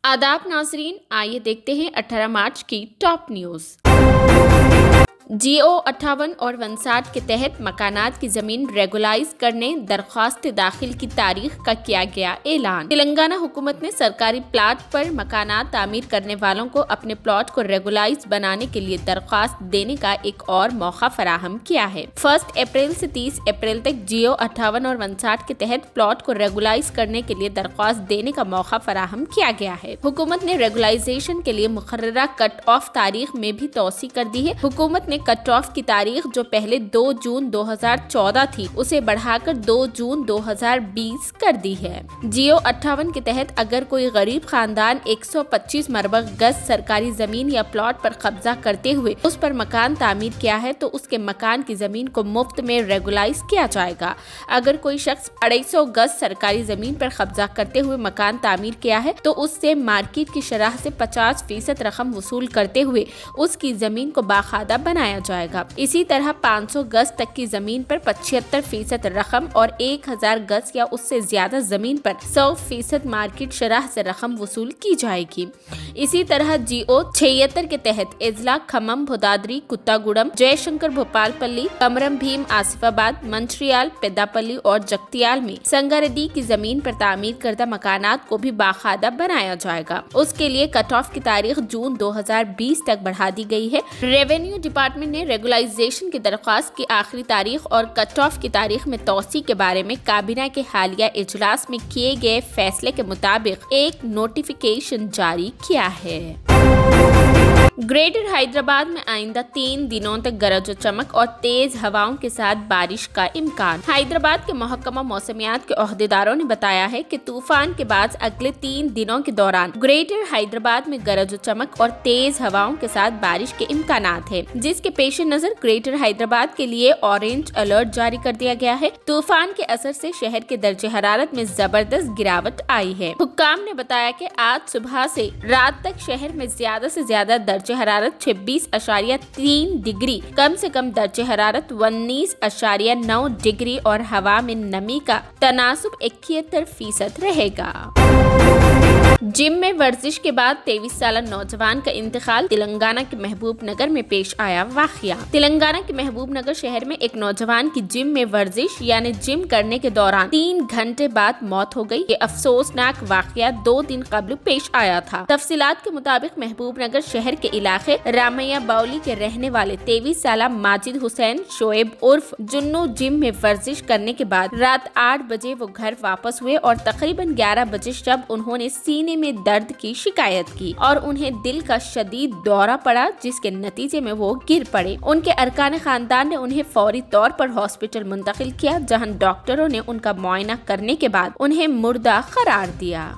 आदाब नाजरीन, आइए देखते हैं 18 मार्च की टॉप न्यूज़। GO 58 और 59 के तहत मकानात की जमीन रेगुलाइज करने दरख्वास्त दाखिल की तारीख का किया गया ऐलान। तेलंगाना हुकूमत ने सरकारी प्लाट पर मकानात तामीर करने वालों को अपने प्लॉट को रेगुलाइज बनाने के लिए दरख्वास्त देने का एक और मौका फराहम किया है। 1 अप्रैल से 30 अप्रैल तक GO 58 और 59 के तहत प्लॉट को रेगुलाइज करने के लिए दरख्वास्त देने का मौका फराहम किया गया है। हुकूमत ने रेगुलाइजेशन के लिए मुकर्ररा कट ऑफ तारीख में भी तोसी कर दी है। हुकूमत ने कट ऑफ की तारीख जो पहले 2 जून 2014 थी उसे बढ़ाकर 2 जून 2020 कर दी है। GO 58 के तहत अगर कोई गरीब खानदान 125 मरबा गज सरकारी जमीन या प्लॉट पर कब्जा करते हुए उस पर मकान तामीर किया है तो उसके मकान की जमीन को मुफ्त में रेगुलाइज किया जाएगा। अगर कोई शख्स 250 गज सरकारी जमीन पर कब्जा करते हुए मकान तामीर किया है तो उससे मार्केट की शरह से 50% रकम वसूल करते हुए उसकी जमीन को बाकायदा बनाया जाएगा। इसी तरह 500 गज तक की जमीन पर 75% रकम और 1000 गज या उससे ज्यादा जमीन पर 100% मार्केट शरह से रकम वसूल की जाएगी। इसी तरह GO 76 के तहत एजला, खम्मम, भोदादरी, कुत्तागुड़म, जयशंकर, भोपालपल्ली, कमरम भीम, आसिफाबाद, मंचिर्याल, पेद्दापल्ली और जगतियाल में संगारेड्डी की जमीन पर तामीर करदा मकानात को भी बाकायदा बनाया जाएगा। उसके लिए कट ऑफ की तारीख जून 2020 तक बढ़ा दी गई है। रेवेन्यू डिपार्टमेंट ने रेगुलाइजेशन की दरख्वास्त की आखिरी तारीख और कट ऑफ की तारीख में तोसी के बारे में काबीना के हालिया इजलास में किए गए फैसले के मुताबिक एक नोटिफिकेशन जारी किया है। ग्रेटर हैदराबाद में आइंदा 3 दिनों तक गरज और चमक और तेज हवाओं के साथ बारिश का इम्कान। हैदराबाद के महकमा मौसमियात के ओहदेदारों ने बताया है कि तूफान के बाद अगले 3 दिनों के दौरान ग्रेटर हैदराबाद में गरज और चमक और तेज हवाओं के साथ बारिश के इम्कानात है, जिसके पेश नजर ग्रेटर हैदराबाद के लिए ऑरेंज अलर्ट जारी कर दिया गया है। तूफान के असर से शहर के दर्जे हरारत में जबरदस्त गिरावट आई है। हुक्काम ने बताया कि आज सुबह से रात तक शहर में ज्यादा से ज्यादा दर्जे हरारत 26.3 डिग्री, कम से कम दर्जे हरारत 19.9 डिग्री और हवा में नमी का तनासुब 71% रहेगा। जिम में वर्जिश के बाद 23 साल नौजवान का इंतकाल। तेलंगाना के महबूब नगर में पेश आया वाकया। तेलंगाना के महबूब नगर शहर में एक नौजवान की जिम में वर्जिश यानी जिम करने के दौरान 3 घंटे बाद मौत हो गई। ये अफसोसनाक वाकया 2 दिन कबल पेश आया था। तफसीलात के मुताबिक महबूब नगर शहर के इलाके रामैया बाउली के रहने वाले 23 साल माजिद हुसैन शोएब उर्फ जुन्नू जिम में वर्जिश करने के बाद रात 8 बजे वो घर वापस हुए और तकरीबन 11 बजे जब उन्होंने सीने में दर्द की शिकायत की और उन्हें दिल का शदीद दौरा पड़ा, जिसके नतीजे में वो गिर पड़े। उनके अरकान खानदान ने उन्हें फौरी तौर पर हॉस्पिटल मुंतकिल किया, जहां डॉक्टरों ने उनका मुआयना करने के बाद उन्हें मुर्दा करार दिया।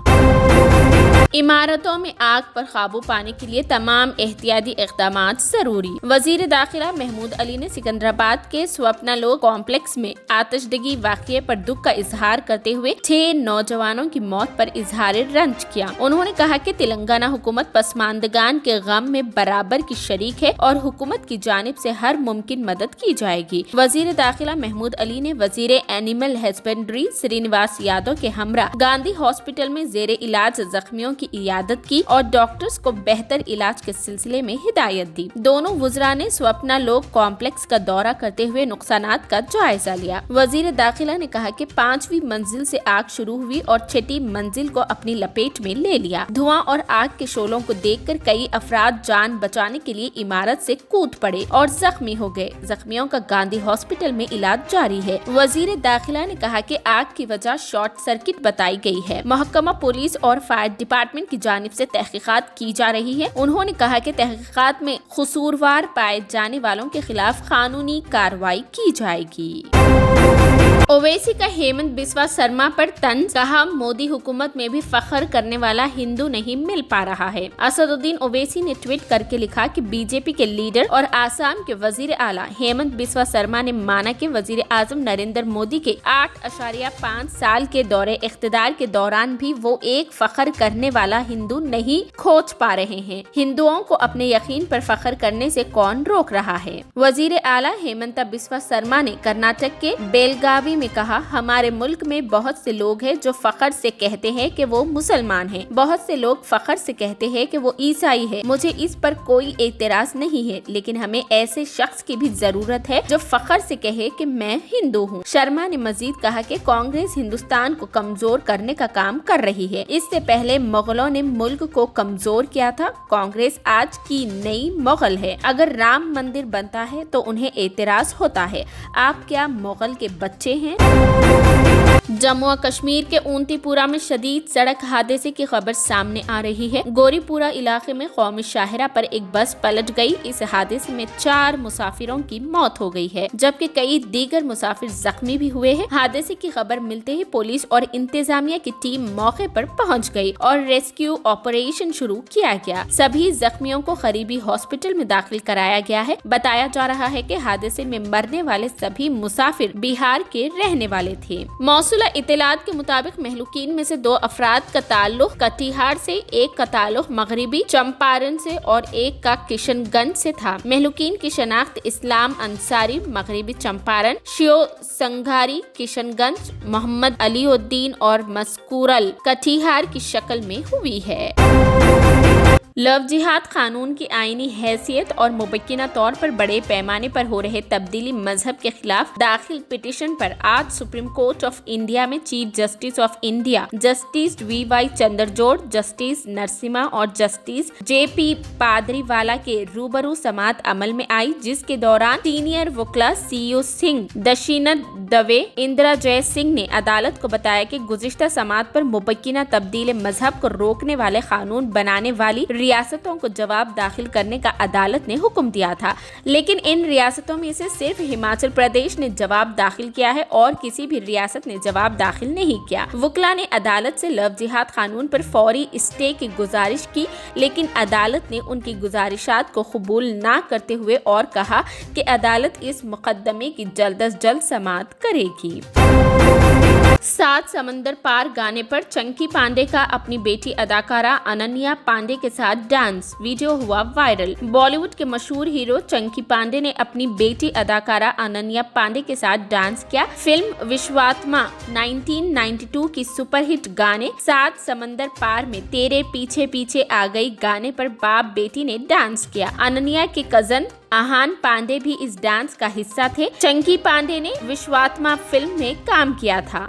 इमारतों में आग पर काबू पाने के लिए तमाम एहतियाती इक़दामात जरूरी। वजीर दाखिला महमूद अली ने सिकंदराबाद के स्वप्नालोक कॉम्प्लेक्स में आतिशदगी वाक़ये पर दुख का इजहार करते हुए 6 नौजवानों की मौत पर इजहार रंज किया। उन्होंने कहा कि तेलंगाना हुकूमत पसमानदगान के गम में बराबर की शरीक है और हुकूमत की जानिब से हर मुमकिन मदद की जाएगी। वजीर दाखिला महमूद अली ने वजीर एनिमल हस्बेंड्री श्रीनिवास यादव के हमरा गांधी हॉस्पिटल में जेर इलाज जख्मियों की इयादत की और डॉक्टर्स को बेहतर इलाज के सिलसिले में हिदायत दी। दोनों वुज़रा ने स्वप्नालोक कॉम्प्लेक्स का दौरा करते हुए नुकसानात का जायजा लिया। वजीर दाखिला ने कहा कि 5वीं मंजिल से आग शुरू हुई और 6ठी मंजिल को अपनी लपेट में ले लिया। धुआं और आग के शोलों को देखकर कई अफराद जान बचाने के लिए इमारत से कूद पड़े और जख्मी हो गए। जख्मियों का गांधी हॉस्पिटल में इलाज जारी है। वजीर दाखिला ने कहा कि आग की वजह शॉर्ट सर्किट बताई गई है। महकमा पुलिस और फायर डिपार्टमेंट की जानिब से तहकीकात की जा रही है। उन्होंने कहा कि तहकीकात में कसूरवार पाए जाने वालों के खिलाफ कानूनी कार्रवाई की जाएगी। ओवैसी का हेमंत बिस्वा शर्मा पर तंज, कहा मोदी हुकूमत में भी फख्र करने वाला हिंदू नहीं मिल पा रहा है। असदुद्दीन ओवैसी ने ट्वीट करके लिखा कि बीजेपी के लीडर और आसाम के वजीर आला हेमंत बिस्वा शर्मा ने माना कि वजीर आजम नरेंद्र मोदी के 8.5 साल के दौरे इख्तिदार के दौरान भी वो एक फख्र करने वाला हिंदू नहीं खोज पा रहे हैं। हिंदुओं को अपने यकीन पर फख्र करने से कौन रोक रहा है। वजीर आला हेमंत बिस्वा शर्मा ने कर्नाटक के बेलगावी میں کہا، ہمارے ملک میں بہت سے لوگ ہیں جو فخر سے کہتے ہیں کہ وہ مسلمان ہیں، بہت سے لوگ فخر سے کہتے ہیں کہ وہ عیسائی ہے، مجھے اس پر کوئی اعتراض نہیں ہے، لیکن ہمیں ایسے شخص کی بھی ضرورت ہے جو فخر سے کہے کہ میں ہندو ہوں۔ شرما نے مزید کہا کہ کانگریس ہندوستان کو کمزور کرنے کا کام کر رہی ہے، اس سے پہلے مغلوں نے ملک کو کمزور کیا تھا، کانگریس آج کی نئی مغل ہے، اگر رام مندر بنتا ہے تو انہیں اعتراض ہوتا ہے، آپ کیا مغل کے بچے ہیں؟ جموں و کشمیر کے اونتی پورہ میں شدید سڑک حادثے کی خبر سامنے آ رہی ہے۔ گوری پورہ علاقے میں قومی شاہراہ پر ایک بس پلٹ گئی، اس حادثے میں 4 مسافروں کی موت ہو گئی ہے جبکہ کئی دیگر مسافر زخمی بھی ہوئے ہیں۔ حادثے کی خبر ملتے ہی پولیس اور انتظامیہ کی ٹیم موقع پر پہنچ گئی اور ریسکیو آپریشن شروع کیا گیا، سبھی زخمیوں کو قریبی ہاسپٹل میں داخل کرایا گیا ہے۔ بتایا جا رہا ہے کہ حادثے میں مرنے والے سبھی مسافر بہار کے رہنے والے تھے۔ موصولہ اطلاعات کے مطابق مہلوکین میں سے 2 افراد کا تعلق کٹیہار سے، ایک کا تعلق مغربی چمپارن سے اور ایک کا کشن گنج سے تھا۔ مہلوکین کی شناخت اسلام انصاری مغربی چمپارن، شیو سنگھاری کشن گنج، محمد علی الدین اور مسکورل کٹیہار کی شکل میں ہوئی ہے۔ لو جہاد قانون کی آئینی حیثیت اور مبینہ طور پر بڑے پیمانے پر ہو رہے تبدیلی مذہب کے خلاف داخل پٹیشن پر آج سپریم کورٹ آف انڈیا میں chief justice of India justice V Y Chandrachud, justice Narasimha اور جسٹس جے پی پادری والا کے روبرو سماعت عمل میں آئی، جس کے دوران سینئر وکلا سی.او. سنگھ، دشینت دوے، اندرا جے سنگھ نے عدالت کو بتایا کہ گزشتہ سماعت پر مبینہ تبدیل مذہب کو روکنے والے قانون بنانے والی ریاستوں کو جواب داخل کرنے کا عدالت نے حکم دیا تھا، لیکن ان ریاستوں میں سے صرف ہماچل پردیش نے جواب داخل کیا ہے اور کسی بھی ریاست نے جواب داخل نہیں کیا۔ وکلا نے عدالت سے لو جہاد قانون پر فوری اسٹے کی گزارش کی، لیکن عدالت نے ان کی گزارشات کو قبول نہ کرتے ہوئے اور کہا کہ عدالت اس مقدمے کی جلد از جلد سماعت کرے گی۔ 7 سمندر پار گانے پر چنکی پانڈے کا اپنی بیٹی اداکارہ اننیا پانڈے کے ساتھ ڈانس ویڈیو ہوا وائرل۔ بالی ووڈ کے مشہور ہیرو چنکی پانڈے نے اپنی بیٹی اداکارہ اننیا پانڈے کے ساتھ ڈانس کیا۔ فلم وشواتما 1992 کی سپر ہٹ گانے 7 سمندر پار میں تیرے پیچھے پیچھے آ گئی گانے پر باپ بیٹی نے ڈانس کیا۔ اننیا کے کزن آہان پانڈے بھی اس ڈانس کا حصہ تھے۔ چنکی پانڈے نے وشواتما فلم میں کام کیا تھا۔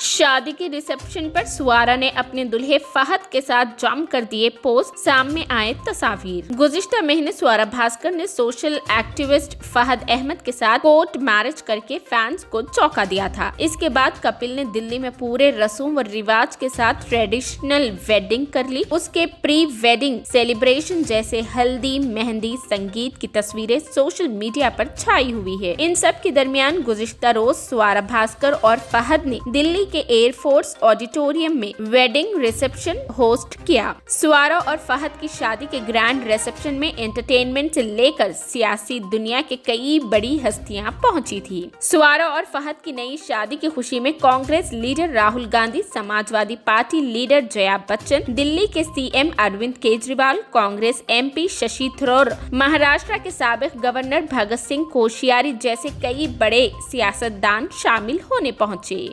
شادی کے ریسپشن پر سوارا نے اپنے دلہے فہد کے ساتھ جم کر دیے پوز، سامنے آئے تصاویر۔ گزشتہ مہینے سوارا بھاسکر نے سوشل ایکٹیوسٹ فہد احمد کے ساتھ کورٹ میرج کر کے فینس کو چونکا دیا تھا۔ اس کے بعد کپل نے دلی میں پورے رسوم و رواج کے ساتھ ٹریڈیشنل ویڈنگ کر لی۔ اس کے پری ویڈنگ سیلیبریشن جیسے ہلدی، مہندی، سنگیت کی تصویریں سوشل میڈیا پر چھائی ہوئی ہے۔ ان سب کے درمیان گزشتہ روز سوارا بھاسکر اور فہد نے دلی کے ایئر فورس آڈیٹوریم میں ویڈنگ ریسپشن ہوسٹ کیا۔ سوارا اور فہد کی شادی کے گرینڈ ریسپشن میں انٹرٹینمنٹ سے لے کر سیاسی دنیا کے کئی بڑی ہستیاں پہنچی تھی۔ سوارا اور فہد کی نئی شادی کی خوشی میں Congress leader Rahul Gandhi, Samajwadi party leader Jaya Bachchan, Delhi کے C M Arvind Kejriwal, Congress M P Shashi Tharoor, Maharashtra کے سابق گورنر بھگت سنگھ کوشیاری جیسے کئی بڑے سیاستدان شامل ہونے پہنچے۔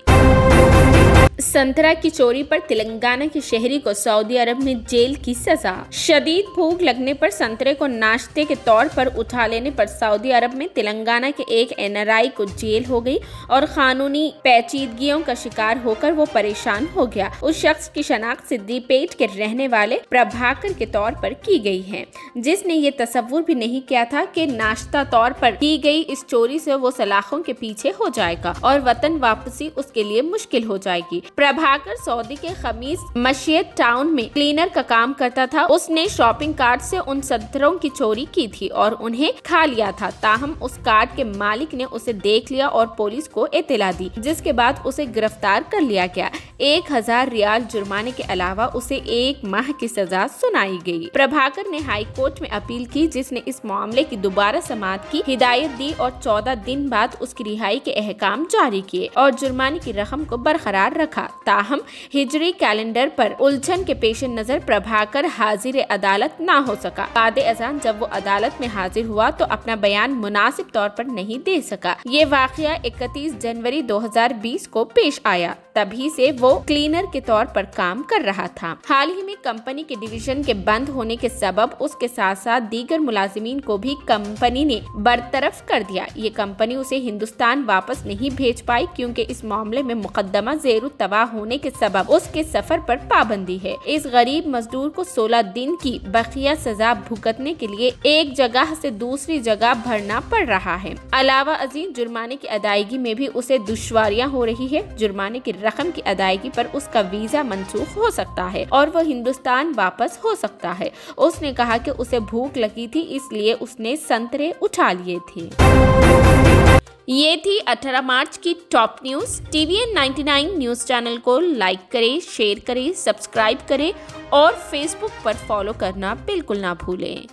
سنترا کی چوری پر تلنگانہ کے شہری کو سعودی عرب میں جیل کی سزا۔ شدید بھوک لگنے پر سنترے کو ناشتے کے طور پر اٹھا لینے پر سعودی عرب میں تلنگانہ کے ایک NRI کو جیل ہو گئی اور قانونی پیچیدگیوں کا شکار ہو کر وہ پریشان ہو گیا۔ اس شخص کی شناخت سدی پیٹ کے رہنے والے پربھاکر کے طور پر کی گئی ہے، جس نے یہ تصور بھی نہیں کیا تھا کہ ناشتہ طور پر کی گئی اس چوری سے وہ سلاخوں کے پیچھے ہو جائے گا اور وطن واپسی اس کے لیے مشکل ہو جائے گی۔ پربھاکر سعودی کے خمیس مشیت ٹاؤن میں کلینر کا کام کرتا تھا۔ اس نے شاپنگ کارٹ سے ان سنتروں کی چوری کی تھی اور انہیں کھا لیا تھا، تاہم اس کارٹ کے مالک نے اسے دیکھ لیا اور پولیس کو اطلاع دی، جس کے بعد اسے گرفتار کر لیا گیا۔ 1000 रियाल जुर्माने के अलावा उसे 1 माह की सजा सुनाई गई। प्रभाकर ने हाई कोर्ट में अपील की, जिसने इस मामले की दोबारा समाअत की हिदायत दी और 14 दिन बाद उसकी रिहाई के अहकाम जारी किए और जुर्माने की रकम को बरकरार रखा। ताहम हिजरी कैलेंडर पर उलझन के पेश नजर प्रभाकर हाजिर अदालत न हो सका। बाद अज़ान जब वो अदालत में हाजिर हुआ तो अपना बयान मुनासिब तौर पर नहीं दे सका। ये वाकया 31 जनवरी 2020 को पेश आया। तभी से वो क्लीनर के तौर पर काम कर रहा था। हाल ही में कंपनी के डिवीजन के बंद होने के सबब उसके साथ साथ दीगर मुलाजिमीन को भी कंपनी ने बरतरफ कर दिया। ये कंपनी उसे हिंदुस्तान वापस नहीं भेज पाई क्योंकि इस मामले में मुकदमा ज़ेर तबाह होने के सबब उसके सफर पर पाबंदी है। इस गरीब मजदूर को 16 दिन की बकिया सजा भुगतने के लिए एक जगह से दूसरी जगह भरना पड़ रहा है। अलावा अजीम जुर्माने की अदायगी में भी उसे दुश्वारियां हो रही है। जुर्माने की रकम की अदायगी पर उसका वीजा मंसूख हो सकता है और वह हिंदुस्तान वापस हो सकता है। उसने कहा कि उसे भूख लगी थी, इसलिए उसने संतरे उठा लिए थे। ये थी 18 मार्च की top news. TVN 99 news channel को लाइक करें, शेयर करें, सब्सक्राइब करें और फेसबुक पर फॉलो करना बिल्कुल ना भूलें।